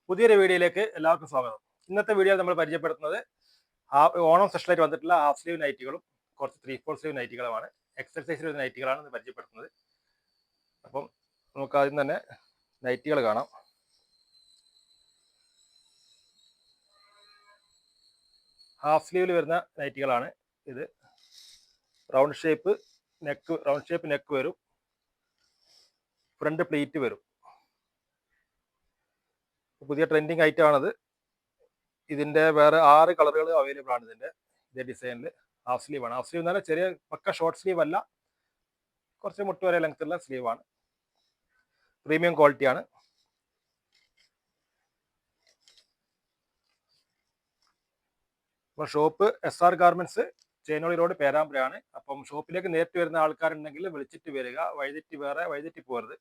പുതിയൊരു വീഡിയോയിലേക്ക് എല്ലാവർക്കും സ്വാഗതം. ഇന്നത്തെ വീഡിയോ നമ്മൾ പരിചയപ്പെടുത്തുന്നത് ഓണം സ്പെഷ്യലായിട്ട് വന്നിട്ടുള്ള ഹാഫ് സ്ലീവ് നൈറ്റികളും കുറച്ച് 3/4 സ്ലീവ് നൈറ്റികളുമാണ്. എക്സർസൈസിൽ ഒരു നൈറ്റികളാണ് ഇന്ന് പരിചയപ്പെടുത്തുന്നത്. അപ്പം നമുക്ക് ആദ്യം തന്നെ നൈറ്റികൾ കാണാം. ഹാഫ് സ്ലീവിൽ വരുന്ന നൈറ്റികളാണ് ഇത്. റൗണ്ട് ഷേപ്പ് നെക്ക് വരും, ഫ്രണ്ട് പ്ലീറ്റ് വരും. പുതിയ ട്രെൻഡിങ് ഐറ്റം ആണത്. ഇതിന്റെ വേറെ 6 കളറുകൾ അവൈലബിൾ ആണ്. ഇതേ ഡിസൈനിൽ ഹാഫ് സ്ലീവ് ആണ്. ഹാഫ് സ്ലീവ് എന്ന് പറഞ്ഞാൽ ചെറിയ പക്ക ഷോർട്ട് സ്ലീവ് അല്ല, കുറച്ച് മുട്ട് വരെ ലെങ്ത് ഉള്ള സ്ലീവ് ആണ്. പ്രീമിയം ക്വാളിറ്റി ആണ്. അപ്പോൾ shop SR garments, Chenoli road, പേരാമ്പ്രയാണ്. അപ്പം ഷോപ്പിലേക്ക് നേരിട്ട് വരുന്ന ആൾക്കാരുണ്ടെങ്കിൽ വിളിച്ചിട്ട് വരിക. വഴിതെറ്റി പോകരുത്.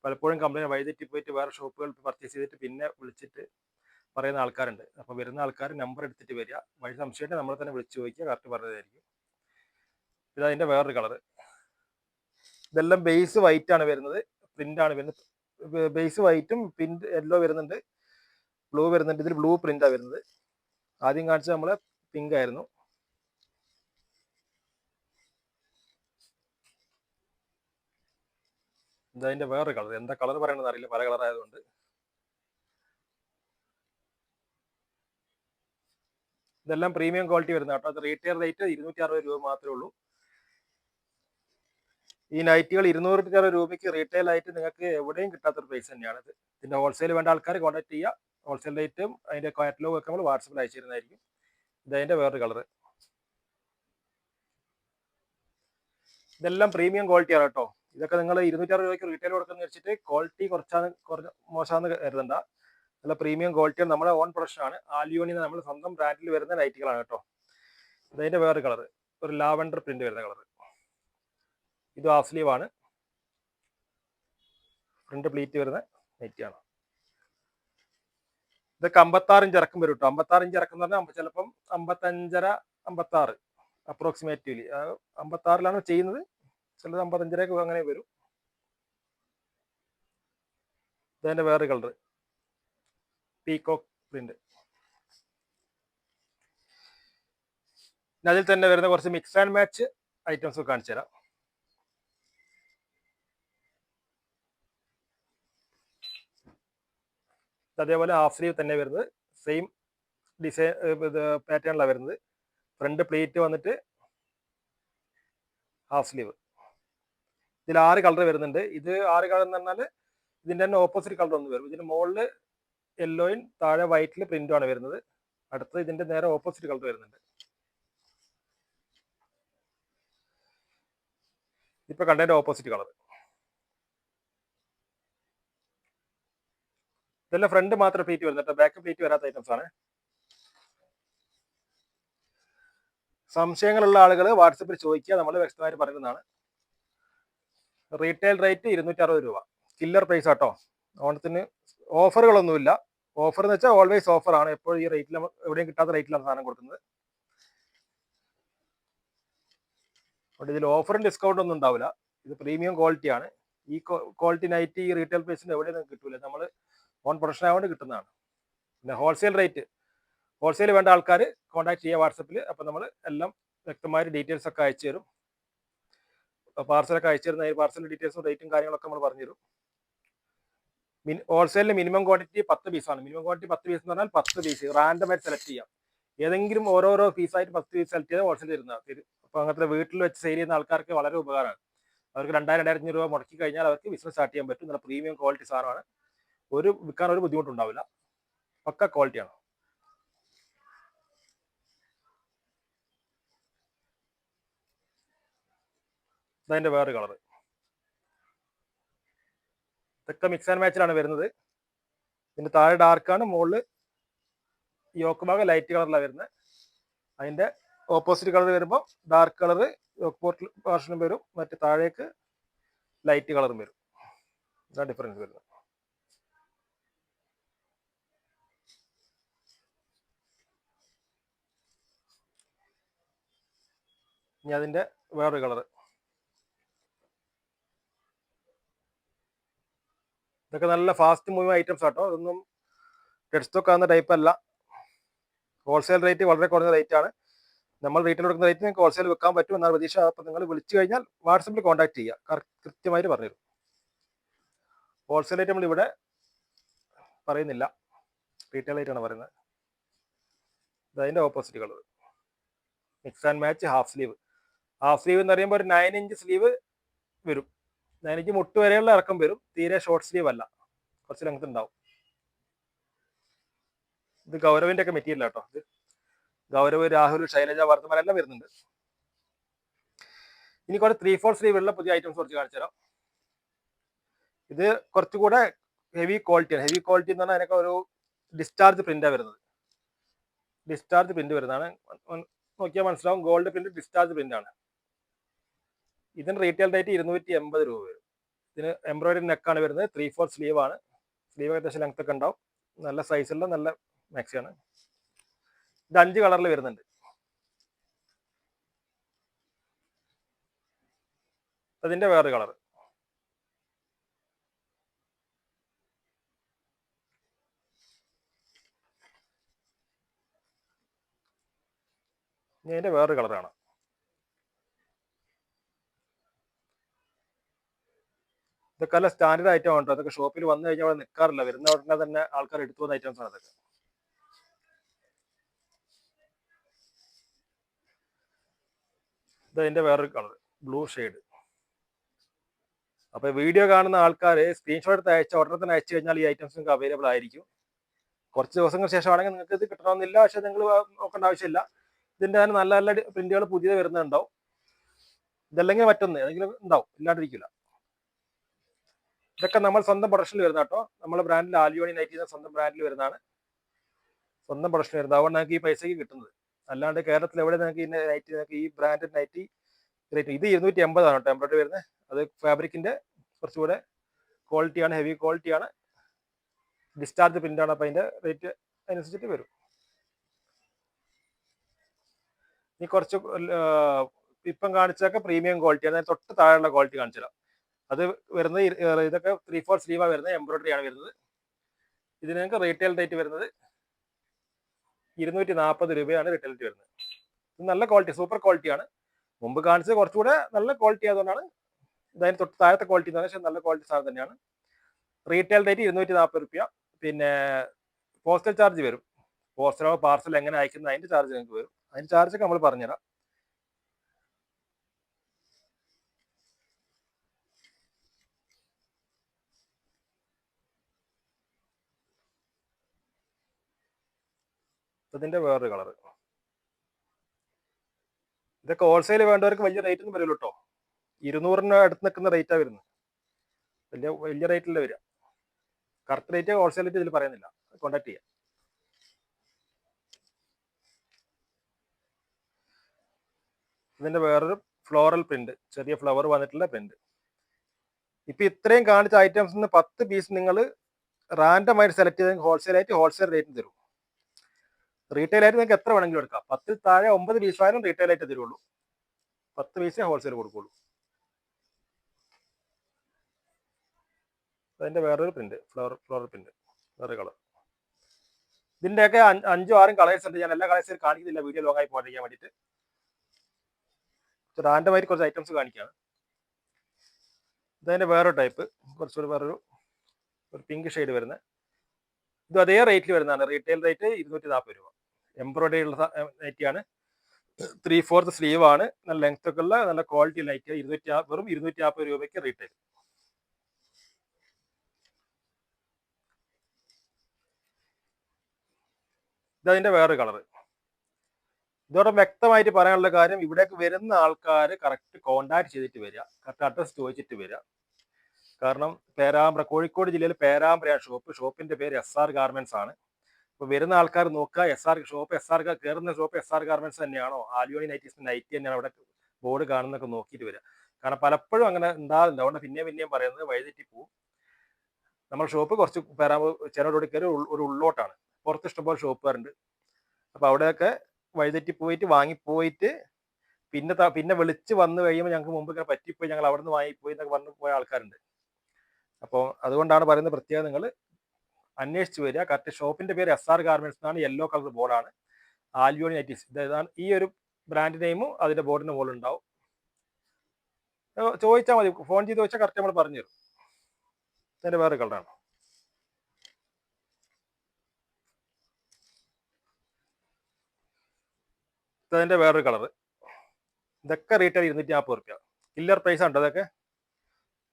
പലപ്പോഴും കമ്പനി വഴിതെറ്റി പോയിട്ട് വേറെ ഷോപ്പുകൾ പർച്ചേസ് ചെയ്തിട്ട് പിന്നെ വിളിച്ചിട്ട് പറയുന്ന ആൾക്കാരുണ്ട്. അപ്പോൾ വരുന്ന ആൾക്കാർ നമ്പർ എടുത്തിട്ട് വരിക. വഴി സംശയമായിട്ട് നമ്മളെ തന്നെ വിളിച്ചു ചോദിക്കുക, കറക്റ്റ് പറഞ്ഞതായിരിക്കും. ഇതതിൻ്റെ വേറൊരു കളറ്. ഇതെല്ലാം ബേസ് വൈറ്റ് ആണ് വരുന്നത്, പ്രിന്റ് ആണ് വരുന്നത്. ബേസ് വൈറ്റും പ്രിന്റ് യെല്ലോ വരുന്നുണ്ട്, ബ്ലൂ വരുന്നുണ്ട്. ഇതിൽ ബ്ലൂ പ്രിന്റാണ് വരുന്നത്. ആദ്യം കാണിച്ചത് നമ്മളെ പിങ്ക് ആയിരുന്നു. ഇതതിൻ്റെ വേറൊരു കളർ. എന്താ കളർ പറയണമെന്ന് അറിയില്ല, പല കളർ ആയതുകൊണ്ട്. ഇതെല്ലാം പ്രീമിയം ക്വാളിറ്റി വരുന്ന കേട്ടോ. അത് റീറ്റെയിൽ റേറ്റ് 260 രൂപ മാത്രമേ ഉള്ളൂ. ഈ നൈറ്റുകൾ 260 രൂപയ്ക്ക് റീറ്റെയിൽ ആയിട്ട് നിങ്ങൾക്ക് എവിടെയും കിട്ടാത്തൊരു പ്രൈസ് തന്നെയാണ് ഇത്. ഇതിന്റെ ഹോൾസെയിൽ വേണ്ട ആൾക്കാർ കോൺടാക്ട് ചെയ്യുക. ഹോൾസെയിൽ റേറ്റും അതിന്റെ കാറ്റലോഗ് ഒക്കെ നമ്മൾ വാട്സപ്പിൽ അയച്ചു തരുന്നതായിരിക്കും. ഇതതിന്റെ വേറൊരു കളർ. ഇതെല്ലാം പ്രീമിയം ക്വാളിറ്റിയാണ് കേട്ടോ. ഇതൊക്കെ നിങ്ങൾ 260 രൂപയ്ക്ക് റീറ്റെയിൽ കൊടുക്കുന്ന വെച്ചിട്ട് ക്വാളിറ്റി കുറച്ച് മോശമാണെന്ന് കരുതണ്ട. നല്ല പ്രീമിയം ക്വാളിറ്റിയാണ്. നമ്മുടെ ഓൺ പ്രൊഡക്ഷൻ ആണ്. ആലിയോണി നമ്മൾ സ്വന്തം ബ്രാൻഡിൽ വരുന്ന നൈറ്റുകളാണ് കേട്ടോ. ഇതതിന്റെ വേറൊരു കളർ, ഒരു ലാവൻഡർ പ്രിന്റ് വരുന്ന കളർ. ഇത് ഹാഫ് സ്ലീവ് ആണ്, ഫ്രണ്ട് പ്ലീറ്റ് വരുന്ന നൈറ്റിയാണ്. ഇതൊക്കെ 56 ഇഞ്ച് ഇറക്കം വരും കേട്ടോ. 56 ഇഞ്ച് ഇറക്കം എന്ന് പറഞ്ഞാൽ ചിലപ്പം 55.5 56 അപ്രോക്സിമേറ്റ്ലി 56 ചെയ്യുന്നത്. ചിലത് 55 അങ്ങനെ വരും. ഇതതിന്റെ വേറെ കളർ, പീകോക്ക് പ്രിന്റ്. അതിൽ തന്നെ വരുന്ന കുറച്ച് മിക്സ് ആൻഡ് മാച്ച് ഐറ്റംസ് കാണിച്ചു തരാം. അതേപോലെ ഹാഫ് സ്ലീവ് തന്നെ വരുന്നത്, സെയിം ഡിസൈൻ പാറ്റേണിലാണ് വരുന്നത്. ഫ്രണ്ട് പ്ലീറ്റ് വന്നിട്ട് ഹാഫ് സ്ലീവ്. ഇതിൽ 6 കളർ വരുന്നുണ്ട്. ഇത് 6 കളർ എന്ന് പറഞ്ഞാൽ ഇതിന്റെ തന്നെ ഓപ്പോസിറ്റ് കളർ ഒന്ന് വരും. ഇതിന്റെ മുകളിൽ യെല്ലോയും താഴെ വൈറ്റിൽ പ്രിന്റും ആണ് വരുന്നത്. അടുത്തത് ഇതിന്റെ നേരെ ഓപ്പോസിറ്റ് കളർ വരുന്നുണ്ട്. ഇപ്പൊ കണ്ടതിന്റെ ഓപ്പോസിറ്റ് കളർ. ഇതെല്ലാം ഫ്രണ്ട് മാത്രം പ്ലീറ്റ് വരുന്നുണ്ട്, ബാക്ക് പ്ലീറ്റ് വരാത്ത ഐറ്റംസ് ആണ്. സംശയങ്ങളുള്ള ആളുകൾ വാട്സപ്പിൽ ചോദിക്കുക, നമ്മൾ വ്യക്തമായിട്ട് പറയുന്നതാണ്. റീറ്റെയിൽ റേറ്റ് 260 രൂപ, കില്ലർ പ്രൈസ് ആട്ടോ. ഓണത്തിന് ഓഫറുകളൊന്നുമില്ല. ഓഫർ എന്ന് വെച്ചാൽ ഓൾവേസ് ഓഫർ ആണ്. എപ്പോഴും ഈ റേറ്റിൽ എവിടെയും കിട്ടാത്ത റേറ്റിലാണ് സാധനം കൊടുക്കുന്നത്. അതുകൊണ്ട് ഇതിൽ ഓഫറും ഡിസ്കൗണ്ട് ഒന്നും ഉണ്ടാവില്ല. ഇത് പ്രീമിയം ക്വാളിറ്റിയാണ്. ഈ ക്വാളിറ്റി നൈറ്റ് ഈ റീറ്റെയിൽ പ്രൈസിന് എവിടെയൊന്നും കിട്ടൂല. നമ്മൾ ഓൺ പ്രൊഡക്ഷൻ ആയതുകൊണ്ട് കിട്ടുന്നതാണ്. പിന്നെ ഹോൾസെയിൽ റേറ്റ്, ഹോൾസെയിൽ വേണ്ട ആൾക്കാർ കോൺടാക്ട് ചെയ്യുക വാട്സപ്പിൽ. അപ്പം നമ്മൾ എല്ലാം വ്യക്തമായ ഡീറ്റെയിൽസ് ഒക്കെ അയച്ചു തരും. പാർസലൊക്കെ അയച്ചു തരുന്ന പാർസൽ ഡീറ്റെയിൽസും റേറ്റും കാര്യങ്ങളൊക്കെ നമ്മൾ പറഞ്ഞു തരും. ഹോൾസെയിലിന് മിനിമം ക്വാണ്ടിറ്റി 10 പീസാണ്. മിനിമം ക്വാണ്ടിറ്റി 10 പീസ് എന്ന് പറഞ്ഞാൽ 10 പീസ് റാൻഡമായിട്ട് സെലക്ട് ചെയ്യാം. ഏതെങ്കിലും ഓരോരോ പീസായിട്ട് 10 പീസ് സെലക്ട് ചെയ്ത് ഹോൾസെയിൽ തരുന്നത്. അപ്പോൾ അങ്ങനത്തെ വീട്ടിൽ വെച്ച് സെയിൽ ചെയ്യുന്ന ആൾക്കാർക്ക് വളരെ ഉപകാരമാണ്. അവർക്ക് 2000-2500 രൂപ മുടക്കി കഴിഞ്ഞാൽ അവർക്ക് ബിസിനസ് സ്റ്റാർട്ട് ചെയ്യാൻ പറ്റും. നല്ല പ്രീമിയം ക്വാളിറ്റി സാധനമാണ്. വിൽക്കാൻ ഒരു ബുദ്ധിമുട്ടുണ്ടാവില്ല. പക്ക ക്വാളിറ്റിയാണ്. ഇതതിന്റെ വേറെ കളർ. ഇതൊക്കെ മിക്സ് ആൻഡ് മാച്ചിലാണ് വരുന്നത്. ഇതിന്റെ താഴെ ഡാർക്കാണ്, മുകളിൽ യോക്ക് ഭാഗം ലൈറ്റ് കളറിലാണ് വരുന്നത്. അതിന്റെ ഓപ്പോസിറ്റ് കളർ വരുമ്പോൾ ഡാർക്ക് കളർ യോക്ക് പോർഷനും വരും, മറ്റു താഴേക്ക് ലൈറ്റ് കളറും വരും. ഇതാണ് ഡിഫറൻസ് വരുന്നത്. ഇനി അതിന്റെ വേറൊരു കളർ. ഇതൊക്കെ നല്ല ഫാസ്റ്റ് മൂവിങ് ഐറ്റംസ് ആട്ടോ. ഇതൊന്നും ഡെഡ് സ്റ്റോക്ക് ആകുന്ന ടൈപ്പ് അല്ല. ഹോൾസെയിൽ റേറ്റ് വളരെ കുറഞ്ഞ റേറ്റ് ആണ്. നമ്മൾ റീറ്റെയിൽ കൊടുക്കുന്ന റേറ്റ് നിങ്ങൾക്ക് ഹോൾസെയിൽ വെക്കാൻ പറ്റും എന്നാണ് പ്രതീക്ഷ. അപ്പോൾ നിങ്ങൾ വിളിച്ചു കഴിഞ്ഞാൽ വാട്സപ്പിൽ കോൺടാക്ട് ചെയ്യുക, കൃത്യമായിട്ട് പറഞ്ഞുതരും. ഹോൾസെയിൽ റേറ്റ് നമ്മൾ ഇവിടെ പറയുന്നില്ല, റീറ്റെയിൽ റേറ്റ് ആണ് പറയുന്നത്. അതിൻ്റെ opposite colour mix and match half sleeve. Half sleeve എന്ന് പറയുമ്പോൾ ഒരു 9 ഇഞ്ച് സ്ലീവ് വരും. 9 ഇഞ്ച് മുട്ട് വരെയുള്ള ഇറക്കം വരും. തീരെ ഷോർട്ട് സ്ലീവ് അല്ല, കുറച്ച് ലെങ്ത് ഉണ്ടാവും. ഇത് ഗൗരവിന്റെ ഒക്കെ മെറ്റീരിയൽ കേട്ടോ. ഇത് ഗൗരവ്, രാഹുൽ, ശൈലജ, വർദ്ധമാൻ എല്ലാം വരുന്നുണ്ട്. ഇനി കുറച്ച് 3/4 സ്ലീവ് ഉള്ള പുതിയ ഐറ്റംസ് കുറച്ച് കാണിച്ചു തരാം. ഇത് കുറച്ചുകൂടെ ഹെവി ക്വാളിറ്റിയാണ്. ഹെവി ക്വാളിറ്റി എന്ന് പറഞ്ഞാൽ അതിനൊക്കെ ഒരു ഡിസ്ചാർജ് പ്രിന്റാണ് വരുന്നത്. ഡിസ്ചാർജ് പ്രിന്റ് വരുന്നതാണ്. നോക്കിയാൽ മനസ്സിലാവും, ഗോൾഡ് പ്രിന്റ് ഡിസ്ചാർജ് പ്രിന്റ് ആണ്. ഇതിന് റീറ്റെയിൽ റേറ്റ് 280 രൂപ വരും. ഇതിന് എംബ്രോയിഡറി നെക്കാണ് വരുന്നത്. 3/4 സ്ലീവ് ആണ്. സ്ലീവ് അത്യാവശ്യം ലെങ്ത് ഒക്കെ ഉണ്ടാവും. നല്ല സൈസുള്ള നല്ല മാക്സിയാണ്. ഇത് 5 കളറിൽ വരുന്നുണ്ട്. അതിന്റെ വേറെ കളർ. ഇതിന്റെ വേറൊരു കളറാണ്. ഇതൊക്കെ നല്ല സ്റ്റാൻഡേർഡ് ഐറ്റം ആണ്. അതൊക്കെ ഷോപ്പിൽ വന്നു കഴിഞ്ഞാൽ അവിടെ നിൽക്കാറില്ല. വരുന്ന ഉടനെ തന്നെ ആൾക്കാർ എടുത്തു പോകുന്ന ഐറ്റംസ് ആണ് അതൊക്കെ. ഇതിന്റെ വേറൊരു കളർ, ബ്ലൂ ഷെയ്ഡ്. അപ്പൊ വീഡിയോ കാണുന്ന ആൾക്കാർ സ്ക്രീൻഷോട്ട് എടുത്ത് അയച്ച ഉടനെ തന്നെ അയച്ചു കഴിഞ്ഞാൽ ഈ ഐറ്റംസ് നിങ്ങൾക്ക് അവൈലബിൾ ആയിരിക്കും. കുറച്ച് ദിവസങ്ങൾക്ക് ശേഷമാണെങ്കിൽ നിങ്ങൾക്ക് ഇത് കിട്ടണമെന്നില്ല, പക്ഷെ നിങ്ങൾ നോക്കേണ്ട ആവശ്യമില്ല. ഇതിന്റെ തന്നെ നല്ല നല്ല പ്രിന്റുകൾ പുതിയത് വരുന്നുണ്ടാവും. ഇതല്ലെങ്കിൽ മറ്റൊന്ന് ഏതെങ്കിലും ഉണ്ടാവും, ഇല്ലാണ്ടിരിക്കില്ല. ഇതൊക്കെ നമ്മൾ സ്വന്തം പ്രൊഡക്ഷനിൽ വരുന്ന കേട്ടോ. നമ്മുടെ ബ്രാൻഡിൽ ആലിയോണി നൈറ്റി സ്വന്തം ബ്രാൻഡിൽ വരുന്നതാണ്. സ്വന്തം പ്രൊഡക്ഷൻ വരുന്നത്. അതുകൊണ്ട് നിങ്ങൾക്ക് ഈ പൈസക്ക് കിട്ടുന്നത്. അല്ലാണ്ട് കേരളത്തിൽ എവിടെ നിങ്ങൾക്ക് ഈ നൈറ്റി, നിങ്ങൾക്ക് ഈ ബ്രാൻഡ് നൈറ്റി റേറ്റ് ഇത് 280 ആണ് കേട്ടോ എംബ്രോയിഡറി വരുന്നത്. അത് ഫാബ്രിക്കിന്റെ കുറച്ചുകൂടെ ക്വാളിറ്റിയാണ്, ഹെവി ക്വാളിറ്റിയാണ്, ഡിസ്ചാർജ് പ്രിന്റാണ്. അപ്പം അതിന്റെ റേറ്റ് അനുസരിച്ചിട്ട് വരും. ഈ കുറച്ച് ഇപ്പം കാണിച്ചൊക്കെ പ്രീമിയം ക്വാളിറ്റിയാണ്. തൊട്ട് താഴെയുള്ള ക്വാളിറ്റി കാണിച്ചുതരാം. അത് വരുന്നത് ഇതൊക്കെ 3/4 സ്ലീവാണ് വരുന്നത്. എംബ്രോയിഡറി ആണ് വരുന്നത്. ഇതിന് നിങ്ങൾക്ക് റീറ്റെയിൽ റേറ്റ് വരുന്നത് 240 രൂപയാണ് റീറ്റെയിൽ റേറ്റ് വരുന്നത്. ഇത് നല്ല ക്വാളിറ്റി, സൂപ്പർ ക്വാളിറ്റിയാണ്. മുമ്പ് കാണിച്ചത് കുറച്ചുകൂടെ നല്ല ക്വാളിറ്റി ആയതുകൊണ്ടാണ് ഇതായത് തൊട്ട് താഴത്തെ ക്വാളിറ്റി എന്ന് പറഞ്ഞാൽ നല്ല ക്വാളിറ്റി സാധനം തന്നെയാണ്. റീറ്റെയിൽ റേറ്റ് 240 രൂപ. പിന്നെ പോസ്റ്റൽ ചാർജ് വരും. പോസ്റ്റലോ പാർസൽ എങ്ങനെ അയക്കുന്നത് അതിന്റെ ചാർജ് നിങ്ങൾക്ക് വരും. അതിന്റെ ചാർജൊക്കെ നമ്മൾ പറഞ്ഞുതരാം. ഇതിന്റെ വേറൊരു കളർ. ഇതൊക്കെ ഹോൾസെയിൽ വേണ്ടവർക്ക് വലിയ റേറ്റ് ഒന്നും വരില്ല കേട്ടോ. 200 അടുത്ത് നിൽക്കുന്ന റേറ്റാണ് വരുന്നത്. വലിയ റേറ്റിൽ വരിക. കറക്റ്റ് റേറ്റ് ഹോൾസെയിൽ റേറ്റ് ഇതിൽ പറയുന്നില്ല. കോൺടാക്ട് ചെയ്യാം. ഇതിന്റെ വേറൊരു ഫ്ലോറൽ പ്രിന്റ്, ചെറിയ ഫ്ലവർ വന്നിട്ടുള്ള പ്രിന്റ്. ഇപ്പൊ ഇത്രയും കാണിച്ച ഐറ്റംസ് 10 പീസ് നിങ്ങൾ റാൻഡം ആയിട്ട് സെലക്ട് ചെയ്ത് ഹോൾസെയിൽ ആയിട്ട് ഹോൾസെയിൽ റേറ്റ് തരും. റീറ്റെയിൽ ആയിട്ട് നിങ്ങൾക്ക് എത്ര വേണമെങ്കിലും എടുക്കാം. 10 താഴെ 9 പീസ് ആയാലും റീറ്റെയിൽ ആയിട്ട് തരുള്ളൂ. 10 പീസേ ഹോൾസെയിൽ കൊടുക്കുള്ളൂ. അതിന്റെ വേറൊരു പ്രിന്റ്, ഫ്ലോറൽ പ്രിന്റ്, വേറെ കളർ. ഇതിന്റെയൊക്കെ 5 6 കളേഴ്സ് ഉണ്ട്. ഞാൻ എല്ലാ കളേഴ്സും കാണിക്കുന്നില്ല, വീഡിയോ ലോങ് ആയി പോകാതിരിക്കാൻ വേണ്ടിയിട്ട്. റാൻഡമായിട്ട് കുറച്ച് ഐറ്റംസ് കാണിക്കുകയാണ്. ഇതതിന്റെ വേറൊരു ടൈപ്പ്, കുറച്ചുകൂടി വേറൊരു പിങ്ക് ഷെയ്ഡ് വരുന്നത്. ഇത് അതേ റേറ്റിൽ വരുന്നതാണ്. റീറ്റെയിൽ റേറ്റ് 240 രൂപ. എംബ്രോയിഡറി ഉള്ള നൈറ്റിയാണ്. 3/4 സ്ലീവ് ആണ്. നല്ല ലെങ്ത് ഒക്കെ ഉള്ള നല്ല ക്വാളിറ്റി നൈറ്റ്. വെറും 240 രൂപയ്ക്ക് റീറ്റെയിൽ. ഇതതിന്റെ വേറൊരു കളർ. ഇതോടെ വ്യക്തമായിട്ട് പറയാനുള്ള കാര്യം, ഇവിടേക്ക് വരുന്ന ആൾക്കാർ കറക്റ്റ് കോണ്ടാക്ട് ചെയ്തിട്ട് വരിക, കറക്റ്റ് അഡ്രസ് ചോദിച്ചിട്ട് വരിക. കാരണം പേരാമ്പ്ര, കോഴിക്കോട് ജില്ലയിൽ പേരാമ്പ്രയാണ് ഷോപ്പ്. ഷോപ്പിന്റെ പേര് SR ഗാർമെന്റ്സ് ആണ്. അപ്പോൾ വരുന്ന ആൾക്കാർ നോക്കുക, കയറുന്ന ഷോപ്പ് SR ഗാർമെന്റ്സ് തന്നെയാണോ, ആലിയോണി നൈറ്റി തന്നെയാണ് അവിടെ ബോർഡ് കാണുന്നൊക്കെ നോക്കിയിട്ട് വരിക. കാരണം പലപ്പോഴും അങ്ങനെ ഉണ്ടാവില്ല. അതുകൊണ്ട് പിന്നെയും പറയുന്നത് വഴിതെറ്റി പോവും. നമ്മുടെ ഷോപ്പ് കുറച്ച് ചേനോട് കയറി ഒരു ഉള്ളോട്ടാണ്. പുറത്ത് ഇഷ്ടംപോലെ ഷോപ്പുകാരുണ്ട്. അപ്പോൾ അവിടെയൊക്കെ വഴിതെറ്റി പോയിട്ട് വാങ്ങിപ്പോയിട്ട് പിന്നെ വിളിച്ച് വന്നു കഴിയുമ്പോൾ ഞങ്ങൾക്ക് മുമ്പ് ഇങ്ങനെ പറ്റിപ്പോയി, ഞങ്ങൾ അവിടെ നിന്ന് വാങ്ങിപ്പോയി എന്നൊക്കെ പറഞ്ഞു പോയ ആൾക്കാരുണ്ട്. അപ്പോൾ അതുകൊണ്ടാണ് പറയുന്നത്, പ്രത്യേകം നിങ്ങൾ അന്വേഷിച്ച് വരിക. കറക്റ്റ് ഷോപ്പിന്റെ പേര് SR ഗാർമെന്റ്സ് എന്നാണ്, യെല്ലോ കളർ ബോർഡാണ്. ആൽവിയോണി നൈറ്റീസ് ഇതാണ് ഈ ഒരു ബ്രാൻഡ് നെയിമും അതിന്റെ ബോർഡിന്റെ മുകളിൽ ഉണ്ടാവും. ചോദിച്ചാൽ മതി, ഫോൺ ചെയ്ത് ചോദിച്ചാൽ കറക്റ്റ് നമ്മൾ പറഞ്ഞു തരും. ഇതിന്റെ വേറെ കളറാണ്. ഇതിന്റെ വേറൊരു കളർ. ഇതൊക്കെ റീറ്റെയിൽ 240 റുപ്യ. കില്ലർ പ്രൈസ് ആണ് അതൊക്കെ.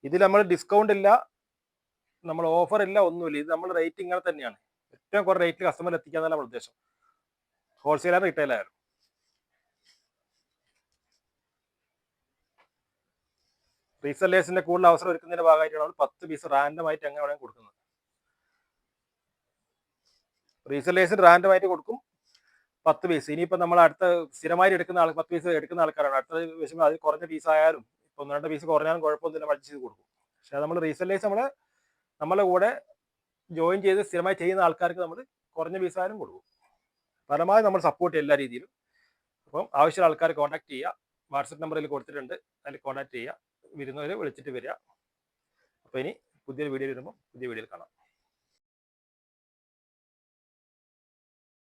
ഇതിൽ നമ്മൾ ഡിസ്കൗണ്ട് ഇല്ല, നമ്മൾ ഓഫർ ഇല്ല, ഒന്നുമില്ല. ഇത് നമ്മൾ റേറ്റ് ഇങ്ങനെ തന്നെയാണ്. ഏറ്റവും കുറേ റേറ്റിൽ കസ്റ്റമർ എത്തിക്കാന്നല്ല നമ്മുടെ ഉദ്ദേശം, ഹോൾസെയിലായാലും റീറ്റെയിൽ ആയാലും. റീസെല്ലേഴ്സിന്റെ കൂടുതൽ അവസരം ഒരുക്കുന്നതിന്റെ ഭാഗമായിട്ടാണ് നമ്മൾ 10 പീസ് റാൻഡം ആയിട്ട് എങ്ങനെ വേണമെങ്കിൽ കൊടുക്കുന്നത്. റീസെല്ലേഴ്സിന് റാൻഡം ആയിട്ട് കൊടുക്കും 10 പീസ്. ഇനിയിപ്പോൾ നമ്മൾ അടുത്ത സ്ഥിരമായി എടുക്കുന്ന 10 പീസ് എടുക്കുന്ന ആൾക്കാരാണ്. അടുത്ത വിഷയം അതിൽ കുറഞ്ഞ പീസ് ആയാലും ഇപ്പൊ 1-2 പീസ് കുറഞ്ഞാലും കുഴപ്പമൊന്നുമില്ല, മടിച്ച് ചെയ്ത് കൊടുക്കും. പക്ഷെ നമ്മൾ റീസെല്ലേഴ്സ് നമ്മളെ കൂടെ ജോയിൻ ചെയ്ത് സ്ഥിരമായി ചെയ്യുന്ന ആൾക്കാർക്ക് നമ്മൾ കുറഞ്ഞ പീസ് ആയാലും കൊടുക്കും. പരമാവധി നമ്മൾ സപ്പോർട്ട് ചെയ്യും എല്ലാ രീതിയിലും. അപ്പം ആവശ്യമുള്ള ആൾക്കാർ കോൺടാക്ട് ചെയ്യുക. വാട്സപ്പ് നമ്പറിൽ കൊടുത്തിട്ടുണ്ട്, അതിൽ കോൺടാക്ട് ചെയ്യുക. വരുന്നവർ വിളിച്ചിട്ട് വരിക. അപ്പോൾ ഇനി പുതിയൊരു വീഡിയോ വരുമ്പോൾ പുതിയ വീഡിയോയിൽ കാണാം.